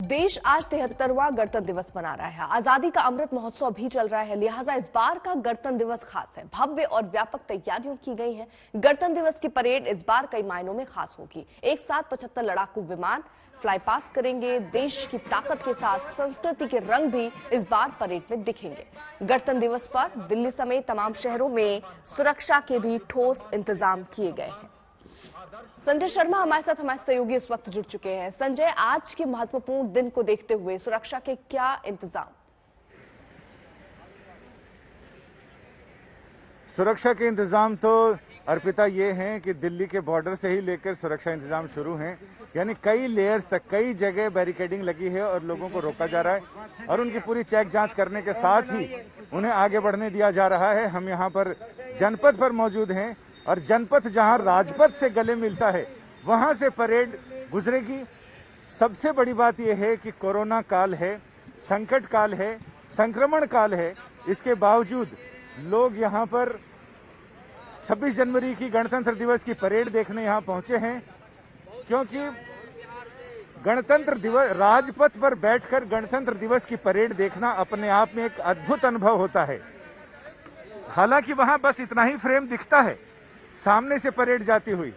देश आज 73वां गणतंत्र दिवस मना रहा है। आजादी का अमृत महोत्सव भी चल रहा है, लिहाजा इस बार का गणतंत्र दिवस खास है। भव्य और व्यापक तैयारियों की गई हैं। गणतंत्र दिवस की परेड इस बार कई मायनों में खास होगी। एक साथ 75 लड़ाकू विमान फ्लाई पास करेंगे। देश की ताकत के साथ संस्कृति के रंग भी इस बार परेड में दिखेंगे। गणतंत्र दिवस पर दिल्ली समेत तमाम शहरों में सुरक्षा के भी ठोस इंतजाम किए गए हैं। संजय शर्मा हमारे सहयोगी इस वक्त जुड़ चुके हैं। संजय, आज के महत्वपूर्ण दिन को देखते हुए सुरक्षा के क्या इंतजाम? सुरक्षा के इंतजाम तो अर्पिता ये हैं कि दिल्ली के बॉर्डर से ही लेकर सुरक्षा इंतजाम शुरू हैं, यानी कई लेयर्स तक कई जगह बैरिकेडिंग लगी है और लोगों को रोका जा रहा है और उनकी पूरी चेक जांच करने के साथ ही उन्हें आगे बढ़ने दिया जा रहा है। हम यहाँ पर जनपथ पर मौजूद हैं और जनपथ जहां राजपथ से गले मिलता है वहां से परेड गुजरेगी। सबसे बड़ी बात यह है कि कोरोना काल है, संकट काल है, संक्रमण काल है, इसके बावजूद लोग यहां पर 26 जनवरी की गणतंत्र दिवस की परेड देखने यहां पहुंचे हैं, क्योंकि गणतंत्र दिवस राजपथ पर बैठकर गणतंत्र दिवस की परेड देखना अपने आप में एक अद्भुत अनुभव होता है। हालांकि वहां बस इतना ही फ्रेम दिखता है सामने से परेड जाती हुई,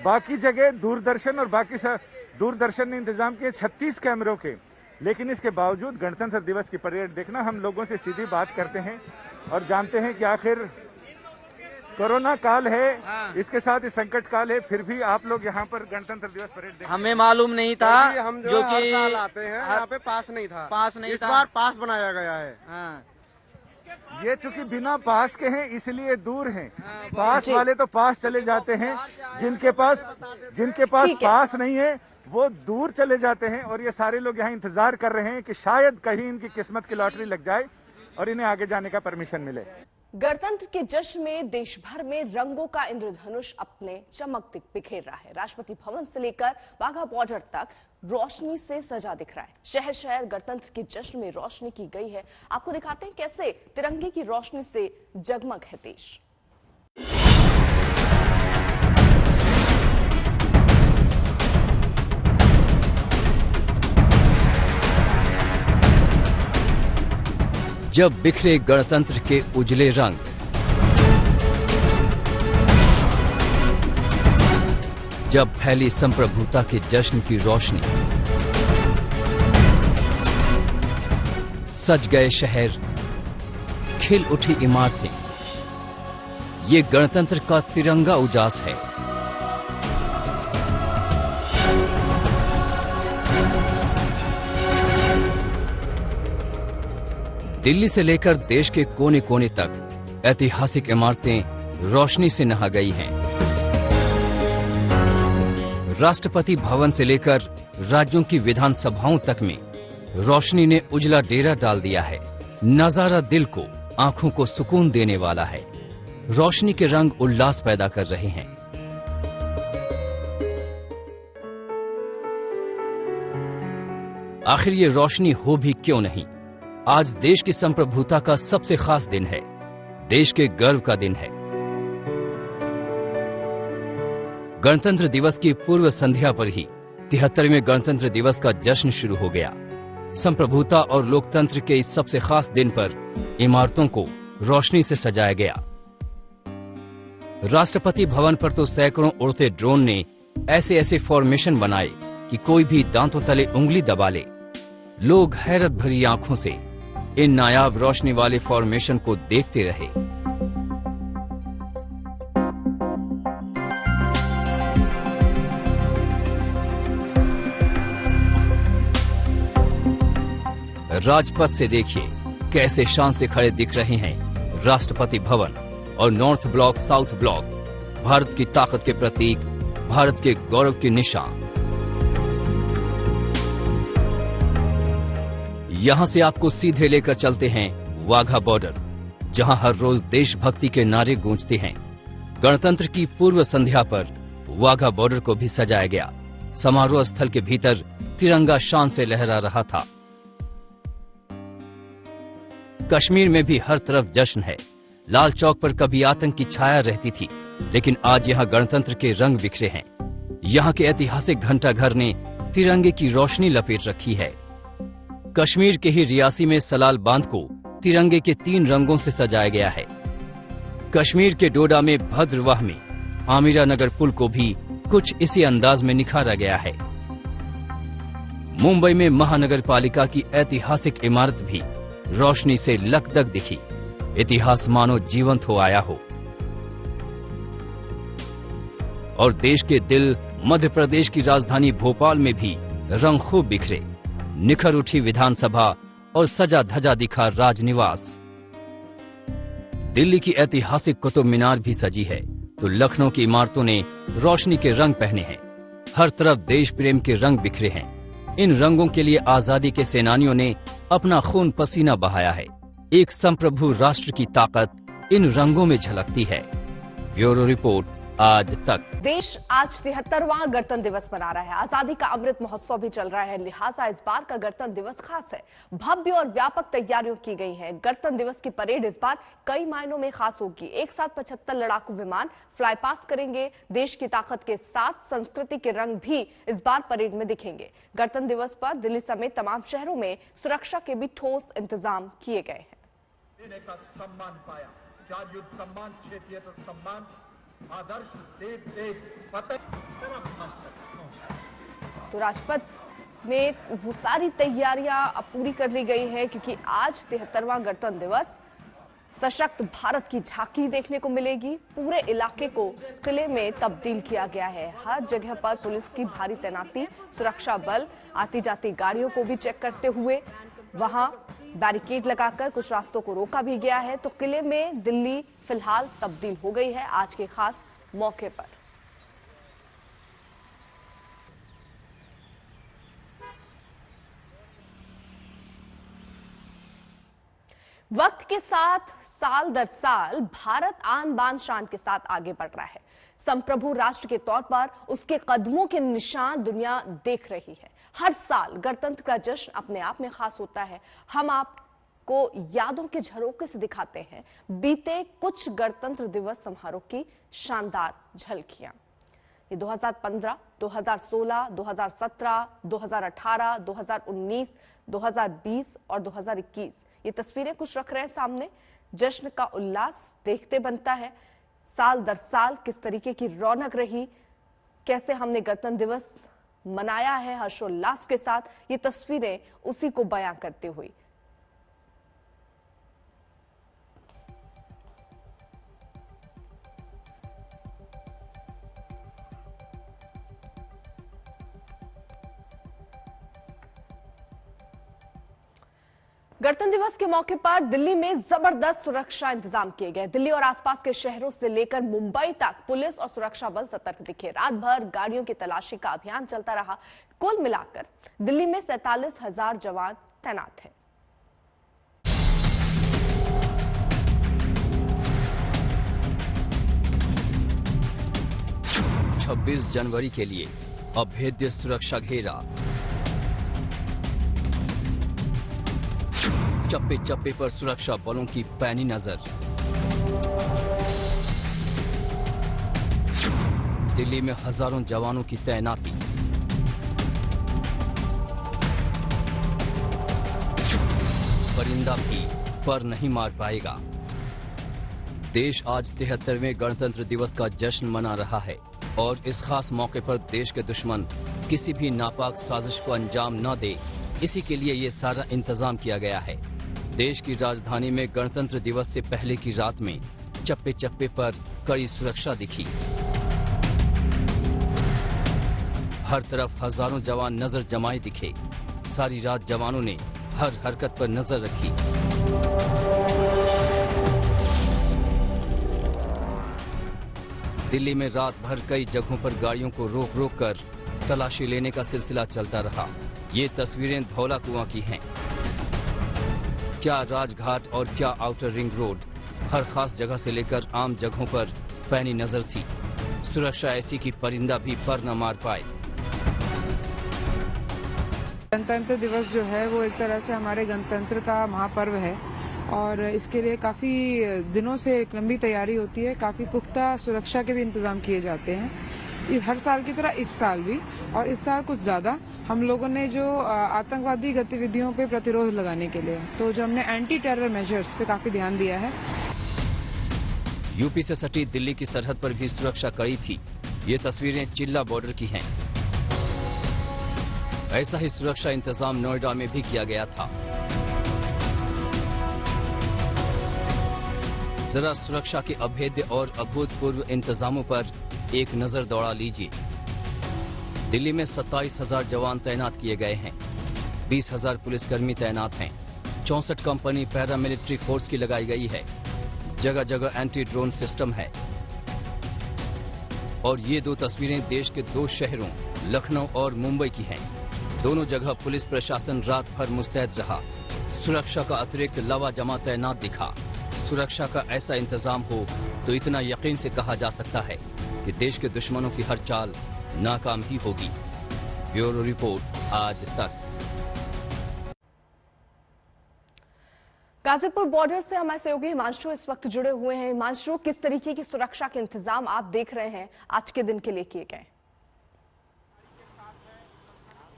बाकी जगह दूरदर्शन और दूरदर्शन ने इंतजाम किए 36 कैमरों के, लेकिन इसके बावजूद गणतंत्र दिवस की परेड देखना। हम लोगों से सीधी बात करते हैं और जानते हैं कि आखिर कोरोना काल है, इसके साथ ही संकट काल है, फिर भी आप लोग यहाँ पर गणतंत्र दिवस परेड देखते। हमें मालूम नहीं था, हम जो कि आते हैं यहाँ पे पास नहीं था, इस बार पास बनाया गया है। हाँ। ये चूंकि बिना पास के हैं इसलिए दूर हैं। पास वाले तो पास चले जाते हैं, जिनके पास पास नहीं है वो दूर चले जाते हैं और ये सारे लोग यहाँ इंतजार कर रहे हैं कि शायद कहीं इनकी किस्मत की लॉटरी लग जाए और इन्हें आगे जाने का परमिशन मिले। गणतंत्र के जश्न में देश भर में रंगों का इंद्रधनुष अपने चमक बिखेर रहा है। राष्ट्रपति भवन से लेकर वाघा बॉर्डर तक रोशनी से सजा दिख रहा है। शहर शहर गणतंत्र के जश्न में रोशनी की गई है। आपको दिखाते हैं कैसे तिरंगे की रोशनी से जगमग है देश। जब बिखरे गणतंत्र के उजले रंग, जब फैली संप्रभुता के जश्न की रोशनी, सज गए शहर, खिल उठी इमारतें, ये गणतंत्र का तिरंगा उजास है। दिल्ली से लेकर देश के कोने कोने तक ऐतिहासिक इमारतें रोशनी से नहा गई हैं। राष्ट्रपति भवन से लेकर राज्यों की विधानसभाओं तक में रोशनी ने उजला डेरा डाल दिया है। नजारा दिल को, आंखों को सुकून देने वाला है। रोशनी के रंग उल्लास पैदा कर रहे हैं। आखिर ये रोशनी हो भी क्यों नहीं। आज देश की संप्रभुता का सबसे खास दिन है, देश के गर्व का दिन है। गणतंत्र दिवस की पूर्व संध्या पर ही 73वें गणतंत्र दिवस का जश्न शुरू हो गया। संप्रभुता और लोकतंत्र के इस सबसे खास दिन पर इमारतों को रोशनी से सजाया गया। राष्ट्रपति भवन पर तो सैकड़ों उड़ते ड्रोन ने ऐसे ऐसे फॉर्मेशन बनाए कि कोई भी दांतों तले उंगली दबा ले। लोग हैरत भरी आंखों से इन नायाब रोशनी वाले फॉर्मेशन को देखते रहे। राजपथ से देखिए कैसे शान से खड़े दिख रहे हैं राष्ट्रपति भवन और north block, south block, Bharat की ताकत के प्रतीक, भारत के गौरव के निशान। यहां से आपको सीधे लेकर चलते हैं वाघा बॉर्डर, जहां हर रोज देशभक्ति के नारे गूंजते हैं। गणतंत्र की पूर्व संध्या पर वाघा बॉर्डर को भी सजाया गया। समारोह स्थल के भीतर तिरंगा शान से लहरा रहा था। कश्मीर में भी हर तरफ जश्न है। लाल चौक पर कभी आतंक की छाया रहती थी, लेकिन आज यहां गणतंत्र के रंग बिखरे हैं। यहाँ के ऐतिहासिक घंटाघर ने तिरंगे की रोशनी लपेट रखी है। कश्मीर के ही रियासी में सलाल बांध को तिरंगे के 3 रंगों से सजाया गया है। कश्मीर के डोडा में भद्रवाह में आमिरा नगर पुल को भी कुछ इसी अंदाज में निखारा गया है। मुंबई में महानगर पालिका की ऐतिहासिक इमारत भी रोशनी से लकदक दिखी। इतिहास मानो जीवंत हो आया हो। और देश के दिल मध्य प्रदेश की राजधानी भोपाल में भी रंग खूब बिखरे। निखर उठी विधानसभा और सजा धजा दिखा राजनिवास। दिल्ली की ऐतिहासिक कुतुब मीनार भी सजी है तो लखनऊ की इमारतों ने रोशनी के रंग पहने हैं। हर तरफ देश प्रेम के रंग बिखरे हैं। इन रंगों के लिए आजादी के सेनानियों ने अपना खून पसीना बहाया है। एक संप्रभु राष्ट्र की ताकत इन रंगों में झलकती है। ब्यूरो रिपोर्ट, आज तक। देश आज 73वां गणतंत्र दिवस मना रहा है। आजादी का अमृत महोत्सव भी चल रहा है, लिहाजा इस बार का गणतंत्र दिवस खास है। भव्य और व्यापक तैयारियां की गई हैं। गणतंत्र दिवस की परेड इस बार कई मायनों में खास होगी। एक साथ 75 लड़ाकू विमान फ्लाई पास करेंगे। देश की ताकत के साथ संस्कृति के रंग भी इस बार परेड में दिखेंगे। गणतंत्र दिवस पर दिल्ली समेत तमाम शहरों में सुरक्षा के भी ठोस इंतजाम किए गए हैं। सम्मान पाया, 4 युद्ध सम्मान, 6 थिएटर सम्मान, आदर्श तो राजपथ में वो सारी तैयारियां अब पूरी कर ली गई है, क्योंकि आज 73वां गणतंत्र दिवस सशक्त भारत की झांकी देखने को मिलेगी। पूरे इलाके को किले में तब्दील किया गया है। हर जगह पर पुलिस की भारी तैनाती, सुरक्षा बल आती जाती गाड़ियों को भी चेक करते हुए वहां बैरिकेड लगाकर कुछ रास्तों को रोका भी गया है। तो किले में दिल्ली फिलहाल तब्दील हो गई है आज के खास मौके पर। वक्त के साथ साल दर साल भारत आन बान शान के साथ आगे बढ़ रहा है। संप्रभु राष्ट्र के तौर पर उसके कदमों के निशान दुनिया देख रही है। हर साल गणतंत्र का जश्न अपने आप में खास होता है। हम आपको यादों के झरोखे से दिखाते हैं बीते कुछ गणतंत्र दिवस समारोह की शानदार झलकियां। ये 2015, 2016, 2017, 2018, 2019, 2020 और 2021 ये तस्वीरें कुछ रख रहे हैं सामने। जश्न का उल्लास देखते बनता है। साल दर साल किस तरीके की रौनक रही, कैसे हमने गणतंत्र दिवस मनाया है हर्षोल्लास के साथ, ये तस्वीरें उसी को बयां करते हुए। गणतंत्र दिवस के मौके पर दिल्ली में जबरदस्त सुरक्षा इंतजाम किए गए। दिल्ली और आसपास के शहरों से लेकर मुंबई तक पुलिस और सुरक्षा बल सतर्क दिखे। रात भर गाड़ियों की तलाशी का अभियान चलता रहा। कुल मिलाकर दिल्ली में 47,000 जवान तैनात हैं। छब्बीस जनवरी के लिए अभेद्य सुरक्षा घेरा। चप्पे चप्पे पर सुरक्षा बलों की पैनी नजर। दिल्ली में हजारों जवानों की तैनाती। परिंदा भी पर नहीं मार पाएगा। देश आज 73वें गणतंत्र दिवस का जश्न मना रहा है और इस खास मौके पर देश के दुश्मन किसी भी नापाक साजिश को अंजाम न दे, इसी के लिए ये सारा इंतजाम किया गया है। देश की राजधानी में गणतंत्र दिवस से पहले की रात में चप्पे चप्पे पर कड़ी सुरक्षा दिखी। हर तरफ हजारों जवान नजर जमाए दिखे। सारी रात जवानों ने हर हरकत पर नजर रखी। दिल्ली में रात भर कई जगहों पर गाड़ियों को रोक रोक कर तलाशी लेने का सिलसिला चलता रहा। ये तस्वीरें धौला कुआं की हैं। क्या राजघाट और क्या आउटर रिंग रोड, हर खास जगह से लेकर आम जगहों पर पैनी नजर थी। सुरक्षा ऐसी कि परिंदा भी पर न मार पाए। गणतंत्र दिवस जो है वो एक तरह से हमारे गणतंत्र का महापर्व है और इसके लिए काफी दिनों से एक लंबी तैयारी होती है। काफी पुख्ता सुरक्षा के भी इंतजाम किए जाते हैं हर साल की तरह इस साल भी, और इस साल कुछ ज्यादा हम लोगों ने जो आतंकवादी गतिविधियों पे प्रतिरोध लगाने के लिए, तो जो हमने एंटी टेरर मेजर्स पे काफी ध्यान दिया है। यूपी से सटी दिल्ली की सरहद पर भी सुरक्षा कड़ी थी। ये तस्वीरें चिल्ला बॉर्डर की हैं। ऐसा ही सुरक्षा इंतजाम नोएडा में भी किया गया था। जरा सुरक्षा के अभेद्य और अभूतपूर्व इंतजामों पर एक नजर दौड़ा लीजिए। दिल्ली में 27,000 जवान तैनात किए गए हैं, 20,000 पुलिसकर्मी तैनात हैं, 64 कंपनी पैरामिलिट्री फोर्स की लगाई गई है, जगह जगह एंटी ड्रोन सिस्टम है। और ये दो तस्वीरें देश के दो शहरों लखनऊ और मुंबई की हैं। दोनों जगह पुलिस प्रशासन रात भर मुस्तैद रहा। सुरक्षा का अतिरिक्त लावाजमा तैनात दिखा। सुरक्षा का ऐसा इंतजाम हो तो इतना यकीन से कहा जा सकता है कि देश के दुश्मनों की हर चाल नाकाम ही होगी। ब्यूरो रिपोर्ट, आज तक। गाजीपुर बॉर्डर से हमारे सहयोगी हिमांशु इस वक्त जुड़े हुए हैं। हिमांशु, किस तरीके की सुरक्षा के इंतजाम आप देख रहे हैं आज के दिन के लिए किए गए?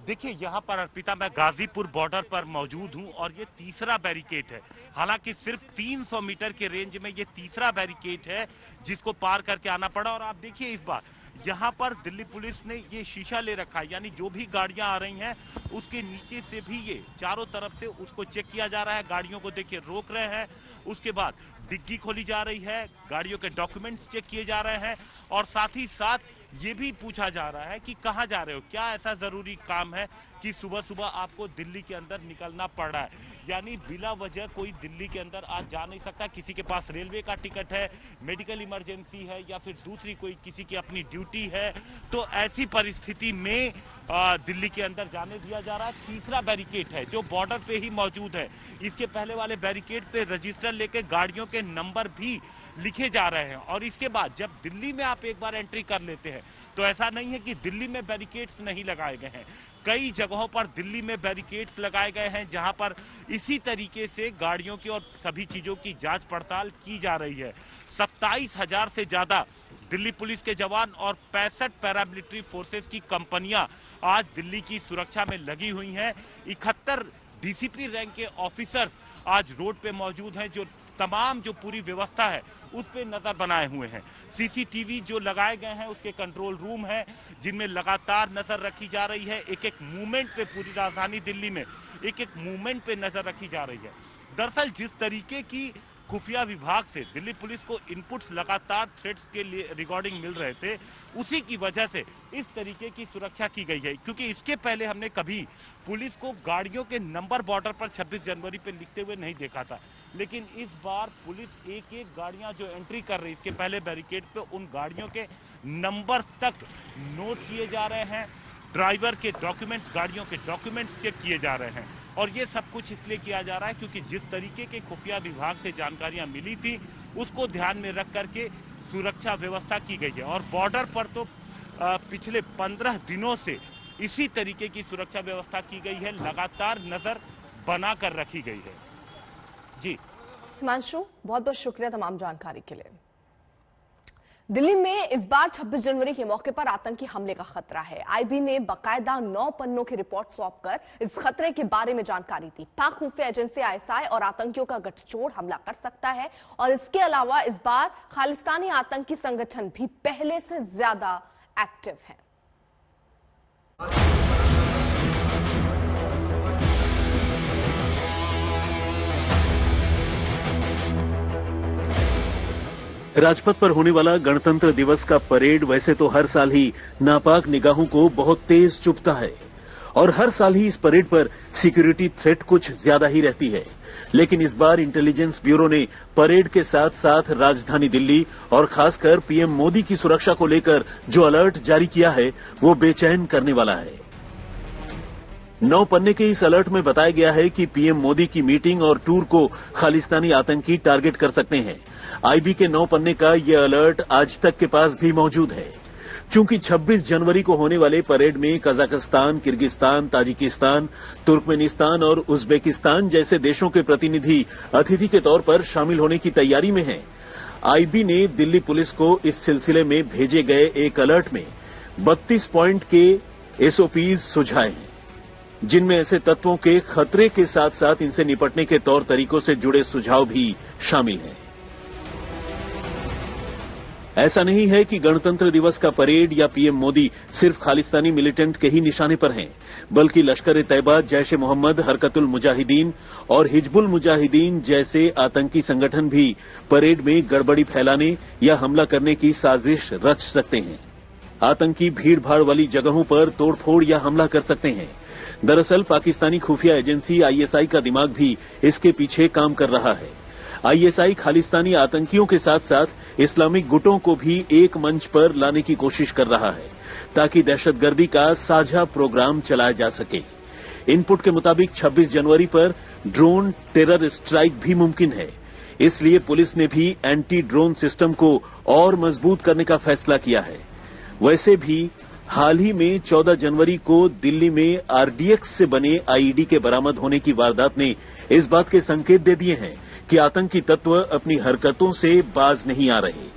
देखिए, यहाँ पर अर्पिता, मैं गाजीपुर बॉर्डर पर मौजूद हूँ और ये तीसरा बैरिकेड है। हालांकि सिर्फ 300 मीटर के रेंज में ये तीसरा बैरिकेड है जिसको पार करके आना पड़ा। और आप देखिए, इस बार यहाँ पर दिल्ली पुलिस ने ये शीशा ले रखा है, यानी जो भी गाड़ियां आ रही हैं उसके नीचे से भी ये चारों तरफ से उसको चेक किया जा रहा है। गाड़ियों को देखिए रोक रहे हैं, उसके बाद डिग्गी खोली जा रही है, गाड़ियों के डॉक्यूमेंट्स चेक किए जा रहे हैं और साथ ही साथ ये भी पूछा जा रहा है कि कहाँ जा रहे हो, क्या ऐसा जरूरी काम है कि सुबह सुबह आपको दिल्ली के अंदर निकलना पड़ रहा है। यानी बिला वजह कोई दिल्ली के अंदर आज जा नहीं सकता। किसी के पास रेलवे का टिकट है, मेडिकल इमरजेंसी है या फिर दूसरी कोई किसी की अपनी ड्यूटी है, तो ऐसी परिस्थिति में दिल्ली के अंदर जाने दिया जा रहा है। तीसरा बैरिकेड है जो बॉर्डर पे ही मौजूद है। इसके पहले वाले बैरिकेड पे रजिस्टर लेके गाड़ियों के नंबर भी लिखे जा रहे हैं। और इसके बाद जब दिल्ली में आप एक बार एंट्री कर लेते हैं तो ऐसा नहीं है कि दिल्ली में बैरिकेड्स नहीं लगाए गए हैं। कई जगहों पर दिल्ली में बैरिकेड्स लगाए गए हैं जहां पर इसी तरीके से गाड़ियों की और सभी चीजों की जांच पड़ताल की जा रही है। 27,000 से ज्यादा दिल्ली पुलिस के जवान और 65 पैरामिलिट्री फोर्सेस की कंपनियां आज दिल्ली की सुरक्षा में लगी हुई हैं। 71 डीसीपी रैंक के ऑफिसर्स आज रोड पे मौजूद हैं, जो तमाम जो पूरी व्यवस्था है उस पे नजर बनाए हुए हैं। सीसीटीवी जो लगाए गए हैं उसके कंट्रोल रूम है जिनमें लगातार नजर रखी जा रही है। एक एक मूवमेंट पे, पूरी राजधानी दिल्ली में एक एक मूवमेंट पे नजर रखी जा रही है। दरअसल जिस तरीके की खुफिया विभाग से दिल्ली पुलिस को इनपुट्स लगातार थ्रेट्स के लिए रिकॉर्डिंग मिल रहे थे, उसी की वजह से इस तरीके की सुरक्षा की गई है। क्योंकि इसके पहले हमने कभी पुलिस को गाड़ियों के नंबर बॉर्डर पर 26 जनवरी पे लिखते हुए नहीं देखा था, लेकिन इस बार पुलिस एक एक गाड़ियां जो एंट्री कर रही, इसके पहले बैरिकेड पे उन गाड़ियों के नंबर तक नोट किए जा रहे हैं। ड्राइवर के डॉक्यूमेंट्स, गाड़ियों के डॉक्यूमेंट्स चेक किए जा रहे हैं। और ये सब कुछ इसलिए किया जा रहा है क्योंकि जिस तरीके के खुफिया विभाग से जानकारियां मिली थी उसको ध्यान में रख करके सुरक्षा व्यवस्था की गई है। और बॉर्डर पर तो पिछले 15 दिनों से इसी तरीके की सुरक्षा व्यवस्था की गई है, लगातार नजर बना कर रखी गई है। जी हिमांशु, बहुत बहुत शुक्रिया तमाम जानकारी के लिए। दिल्ली में इस बार 26 जनवरी के मौके पर आतंकी हमले का खतरा है। आईबी ने बाकायदा 9 पन्नों की रिपोर्ट सौंपकर इस खतरे के बारे में जानकारी दी। पाक खुफिया एजेंसी आईएसआई और आतंकियों का गठजोड़ हमला कर सकता है और इसके अलावा इस बार खालिस्तानी आतंकी संगठन भी पहले से ज्यादा एक्टिव हैं। राजपथ पर होने वाला गणतंत्र दिवस का परेड वैसे तो हर साल ही नापाक निगाहों को बहुत तेज चुभता है और हर साल ही इस परेड पर सिक्योरिटी थ्रेट कुछ ज्यादा ही रहती है। लेकिन इस बार इंटेलिजेंस ब्यूरो ने परेड के साथ साथ राजधानी दिल्ली और खासकर पीएम मोदी की सुरक्षा को लेकर जो अलर्ट जारी किया है वो बेचैन करने वाला है। 9 पन्ने के इस अलर्ट में बताया गया है कि पीएम मोदी की मीटिंग और टूर को खालिस्तानी आतंकी टारगेट कर सकते हैं। आईबी के 9 पन्ने का यह अलर्ट आज तक के पास भी मौजूद है। चूंकि 26 जनवरी को होने वाले परेड में कजाकिस्तान, किर्गिस्तान, ताजिकिस्तान, तुर्कमेनिस्तान और उज्बेकिस्तान जैसे देशों के प्रतिनिधि अतिथि के तौर पर शामिल होने की तैयारी में हैं। आईबी ने दिल्ली पुलिस को इस सिलसिले में भेजे गए एक अलर्ट में 32 पॉइंट के एसओपीज सुझाए हैं, जिनमें ऐसे तत्वों के खतरे के साथ साथ इनसे निपटने के तौर तरीकों से जुड़े सुझाव भी शामिल हैं। ऐसा नहीं है कि गणतंत्र दिवस का परेड या पीएम मोदी सिर्फ खालिस्तानी मिलिटेंट के ही निशाने पर हैं, बल्कि लश्कर-ए-तैयबा, जैश-ए-मोहम्मद, हरकतुल मुजाहिदीन और हिजबुल मुजाहिदीन जैसे आतंकी संगठन भी परेड में गड़बड़ी फैलाने या हमला करने की साजिश रच सकते हैं। आतंकी भीड़-भाड़ वाली जगहों पर तोड़फोड़ या हमला कर सकते हैं। दरअसल पाकिस्तानी खुफिया एजेंसी आईएसआई का दिमाग भी इसके पीछे काम कर रहा है। आईएसआई खालिस्तानी आतंकियों के साथ साथ इस्लामिक गुटों को भी एक मंच पर लाने की कोशिश कर रहा है, ताकि दहशतगर्दी का साझा प्रोग्राम चलाया जा सके। इनपुट के मुताबिक 26 जनवरी पर ड्रोन टेरर स्ट्राइक भी मुमकिन है, इसलिए पुलिस ने भी एंटी ड्रोन सिस्टम को और मजबूत करने का फैसला किया है। वैसे भी हाल ही में 14 जनवरी को दिल्ली में आरडीएक्स से बने आईईडी के बरामद होने की वारदात ने इस बात के संकेत दे दिए हैं कि आतंकी तत्व अपनी हरकतों से बाज नहीं आ रहे।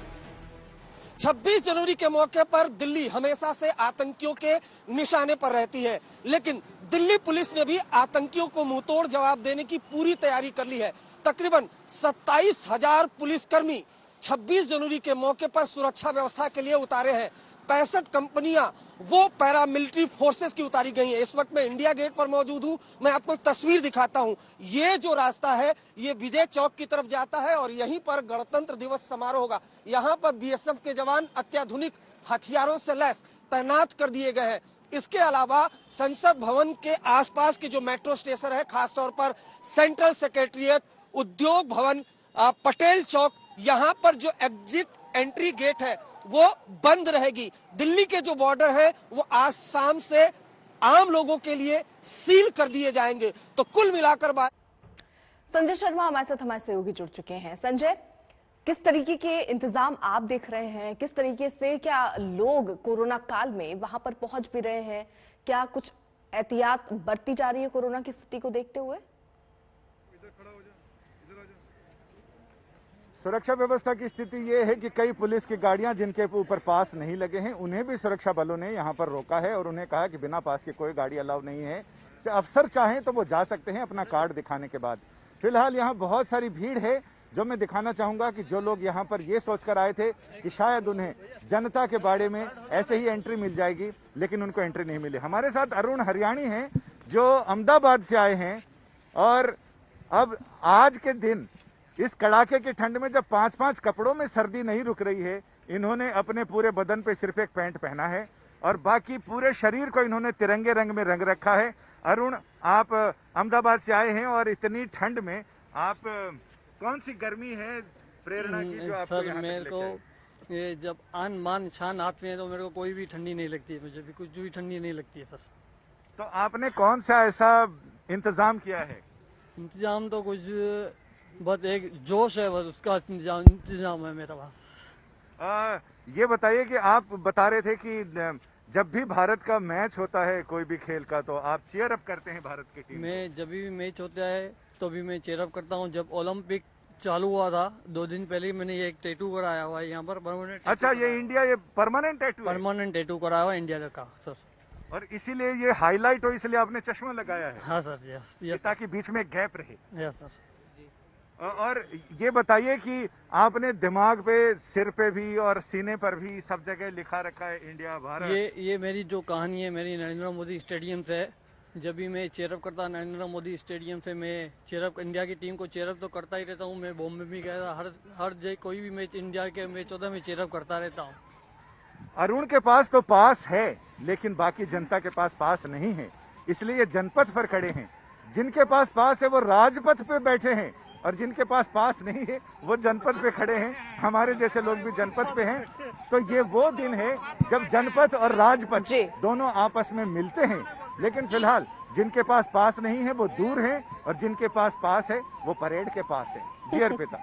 26 जनवरी के मौके पर दिल्ली हमेशा से आतंकियों के निशाने पर रहती है, लेकिन दिल्ली पुलिस ने भी आतंकियों को मुंहतोड़ जवाब देने की पूरी तैयारी कर ली है। तकरीबन 27,000 पुलिसकर्मी 26 जनवरी के मौके पर सुरक्षा व्यवस्था के लिए उतारे हैं। 65 कंपनियां वो पैरामिलिट्री फोर्सेस की उतारी गई हैं। इस वक्त मैं इंडिया गेट पर मौजूद हूं। मैं आपको एक तस्वीर दिखाता हूं। ये जो रास्ता है ये विजय चौक की तरफ जाता है और यहीं पर गणतंत्र दिवस समारोह होगा। यहाँ पर बीएसएफ के जवान अत्याधुनिक हथियारों से लैस तैनात कर दिए गए हैं। इसके अलावा संसद भवन के आसपास के जो मेट्रो स्टेशन है, खासतौर पर सेंट्रल सेक्रेटरिएट, उद्योग भवन, पटेल चौक, यहाँ पर जो एग्जिट एंट्री गेट है वो बंद रहेगी। दिल्ली के जो बॉर्डर है वो आज शाम से आम लोगों के लिए सील कर दिए जाएंगे। तो कुल मिलाकर बात। संजय शर्मा हमारे साथ हमारे सहयोगी जुड़ चुके हैं। संजय, किस तरीके के इंतजाम आप देख रहे हैं? किस तरीके से क्या लोग कोरोना काल में वहां पर पहुंच भी रहे हैं? क्या कुछ एहतियात बरती जा रही है कोरोना की स्थिति को देखते हुए? सुरक्षा व्यवस्था की स्थिति ये है कि कई पुलिस की गाड़ियां जिनके ऊपर पास नहीं लगे हैं उन्हें भी सुरक्षा बलों ने यहां पर रोका है और उन्हें कहा कि बिना पास के कोई गाड़ी अलाउ नहीं है। अफसर चाहें तो वो जा सकते हैं अपना कार्ड दिखाने के बाद। फिलहाल यहां बहुत सारी भीड़ है, जो मैं दिखाना चाहूंगा कि जो लोग यहां पर ये सोचकर आए थे कि शायद उन्हें जनता के बाड़े में ऐसे ही एंट्री मिल जाएगी, लेकिन उनको एंट्री नहीं मिली। हमारे साथ अरुण हरियाणी हैं जो अहमदाबाद से आए हैं और अब आज के दिन इस कड़ाके की ठंड में जब 5-5 कपड़ों में सर्दी नहीं रुक रही है, इन्होंने अपने पूरे बदन पे सिर्फ एक पैंट पहना है और बाकी पूरे शरीर को इन्होंने तिरंगे रंग में रंग रखा है। अरुण, आप अहमदाबाद से आए हैं और इतनी ठंड में आप कौन सी गर्मी है प्रेरणा की जो आपको यहाँ मेरे को ये जब आन मान शान आते हैं तो मेरे को कोई भी ठंडी नहीं लगती है, मुझे भी कुछ भी ठंडी नहीं लगती है सर। तो आपने कौन सा ऐसा इंतजाम किया है? इंतजाम तो कुछ बस एक जोश है, बस उसका इंतजाम है मेरा पास। ये बताइए कि आप बता रहे थे कि जब भी भारत का मैच होता है कोई भी खेल का तो आप चीयर अप करते हैं भारत की टीम? मैं जब भी मैच होता है तो भी मैं चीयर अप करता हूँ। जब ओलंपिक चालू हुआ था 2 दिन पहले मैंने ये एक टैटू कराया हुआ है यहाँ पर परमानेंट। अच्छा, ये इंडिया ये परमानेंट टैटू? परमानेंट टैटू कराया हुआ इंडिया का सर। और इसीलिए ये हाईलाइट हो, इसलिए आपने चश्मा लगाया है? हाँ सर, यस, ताकि बीच में गैप रहे। Yes sir. और ये बताइए कि आपने दिमाग पे, सिर पे भी और सीने पर भी सब जगह लिखा रखा है इंडिया भारत। ये मेरी जो कहानी है मेरी नरेंद्र मोदी स्टेडियम से है। जब भी मैं चेयरअप करता नरेंद्र मोदी स्टेडियम से, मैं चेयरअप इंडिया की टीम को चेयरअप तो करता ही रहता हूँ। मैं बॉम्बे भी गया था, हर कोई भी मैच इंडिया के मैच होता है मैं चेयरअप करता रहता हूँ। अरुण के पास तो पास है लेकिन बाकी जनता के पास पास नहीं है, इसलिए ये जनपथ पर खड़े हैं। जिनके पास पास है वो राजपथ पे बैठे हैं और जिनके पास पास नहीं है वो जनपथ पे खड़े हैं। हमारे जैसे लोग भी जनपथ पे हैं। तो ये वो दिन है जब जनपथ और राजपथ दोनों आपस में मिलते हैं। लेकिन फिलहाल जिनके पास पास नहीं है वो दूर हैं और जिनके पास पास है वो परेड के पास है। जी अर्पिता।